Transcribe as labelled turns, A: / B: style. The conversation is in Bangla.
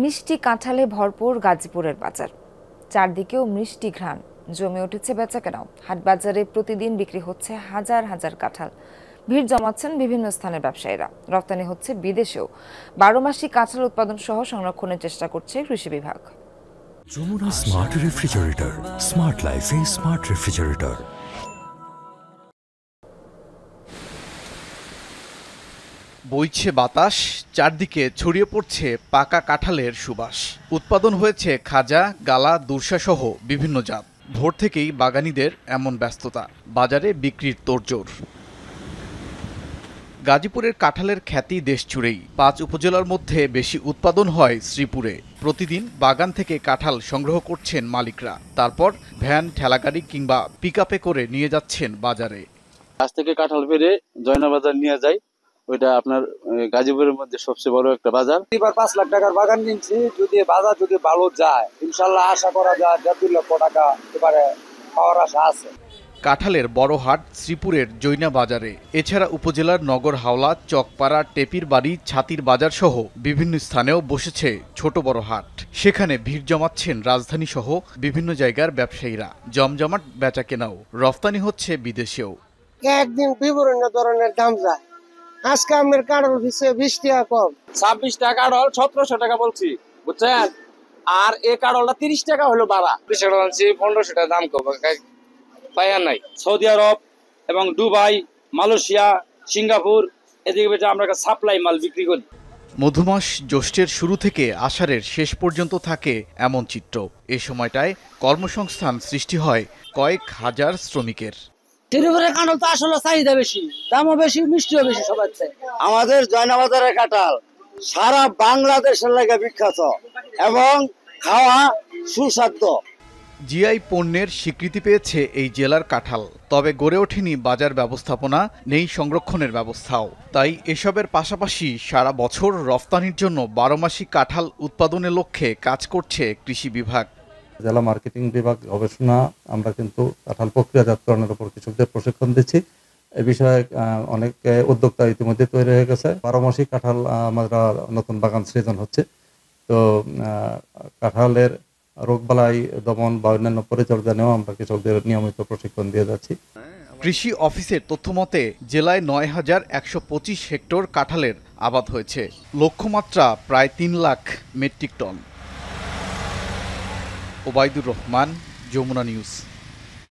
A: মিষ্টি কাঁঠালে ভরপুর গাজীপুরের বাজার, চারদিকেও মিষ্টি ঘ্রাণ, জমে উঠেছে বেচাকেনাও। হাট বাজারে প্রতিদিন বিক্রি হচ্ছে হাজার হাজার কাঁঠাল। ভিড় জমাচ্ছেন বিভিন্ন স্থানের ব্যবসায়ীরা। রপ্তানি হচ্ছে বিদেশেও। 12 মাসি কাঁঠাল উৎপাদন সহ সংরক্ষণের চেষ্টা করছে কৃষি বিভাগ।
B: যমুনা স্মার্ট রেফ্রিজারেটর, স্মার্ট লাইফে স্মার্ট রেফ্রিজারেটর।
C: বইছে বাতাস, চারদিকে ছড়িয়ে পড়ছে পাকা কাঁঠালের সুবাস। উৎপাদন হয়েছে খাজা, গালা, দুর্সা সহ বিভিন্ন জাত। ভোর থেকেই বাগানীদের এমন ব্যস্ততা, বাজারে বিক্রির তোড়জোড়। গাজীপুরের কাঁঠালের খ্যাতি দেশ জুড়েই। 5 উপজেলার মধ্যে বেশি উৎপাদন হয় শ্রীপুরে। প্রতিদিন বাগান থেকে কাঁঠাল সংগ্রহ করছেন মালিকরা, তারপর ভ্যান, ঠেলাগাড়ি কিংবা পিকআপে করে নিয়ে যাচ্ছেন বাজারে।
D: গাছ থেকে কাঁঠাল পেড়ে জয়নাবাজার নিয়ে যায়, ওইটা আপনার গাজীপুরের মধ্যে সবচেয়ে বড় একটা বাজার।
E: এবার 5 লাখ টাকার বাগান কিনছি, যদি বাজার যদি ভালো যায় ইনশাল্লাহ আশা করা যায় 1.5 লক্ষ টাকা এবারে পাওয়ার আশা আছে।
C: কাঁঠালের বড় হাট শ্রীপুরের জৈনা বাজারে। এছাড়া উপজেলার নগর হাওলা, চকপাড়া, টেপির বাড়ি, ছাতির বাজার সহ বিভিন্ন স্থানেও বসেছে ছোট বড় হাট। সেখানে ভিড় জমাচ্ছেন রাজধানী সহ বিভিন্ন জায়গার ব্যবসায়ীরা। জমজমাট বেচা কেনাও, রফতানি হচ্ছে বিদেশেও।
F: একদিন বিভিন্ন ধরনের দাম যায়। আজকে আপনার কাঁঠাল পিছে 20 টাকা কম,
E: 26 টাকা কাঁঠাল 1700 টাকা বলছি, বুঝছেন? আর এই কাঁঠালটা 30 টাকা হলো বাড়া। 1500 টাকা দাম কম পাইয়া নাই। সৌদি আরব এবং দুবাই, মালয়েশিয়া, সিঙ্গাপুর এদিকে আমরা সাপ্লাই মাল বিক্রি করি।
C: মধুমাস জ্যৈষ্ঠের শুরু থেকে আষাঢ়ের শেষ পর্যন্ত থাকে এমন চিত্র। এ সময়টায় কর্মসংস্থান সৃষ্টি হয় কয়েক হাজার শ্রমিকের।
F: শ্রীপুরের কাঁঠাল তো আসলে চাহিদা বেশি, দামও বেশি, মিষ্টিও বেশি সবার চেয়ে।
E: আমাদের জয়নাবাজারের কাঁঠাল সারা বাংলাদেশের লাগে বিখ্যাত এবং খাওয়া সুস্বাদু।
C: জিআই পণ্যের স্বীকৃতি পেয়েছে এই জেলার কাঁঠাল। তবে গড়ে ওঠেনি বাজার ব্যবস্থাপনা, নেই সংরক্ষণের ব্যবস্থাও। তাই এসবের পাশাপাশি সারা বছর রফতানির জন্য 12 মাসি কাঁঠাল উৎপাদনের লক্ষ্যে কাজ করছে কৃষি বিভাগ।
G: জেলা মার্কেটিং বিভাগ গবেষণা, আমরা কিন্তু কাঁঠাল প্রক্রিয়াজাতকরণের উপর কৃষকদের প্রশিক্ষণ দিচ্ছি। এ বিষয়ে অনেক উদ্যোক্তা ইতিমধ্যে তৈরি হয়ে গেছে। 12 মাসি কাঁঠাল আমরা নতুন বাগান সৃজন হচ্ছে। তো কাঁঠালের রোগবালাই দমন বা অন্যান্য পরিচর্যা নেওয়া আমরা কৃষকদের নিয়মিত প্রশিক্ষণ দিয়ে যাচ্ছি।
C: কৃষি অফিসের তথ্যমতে জেলায় ৯,১২৫ হেক্টর কাঁঠালের আবাদ হয়েছে। লক্ষ্যমাত্রা প্রায় 3 lakh metric ton. Obaidur Rahman, Jamuna news.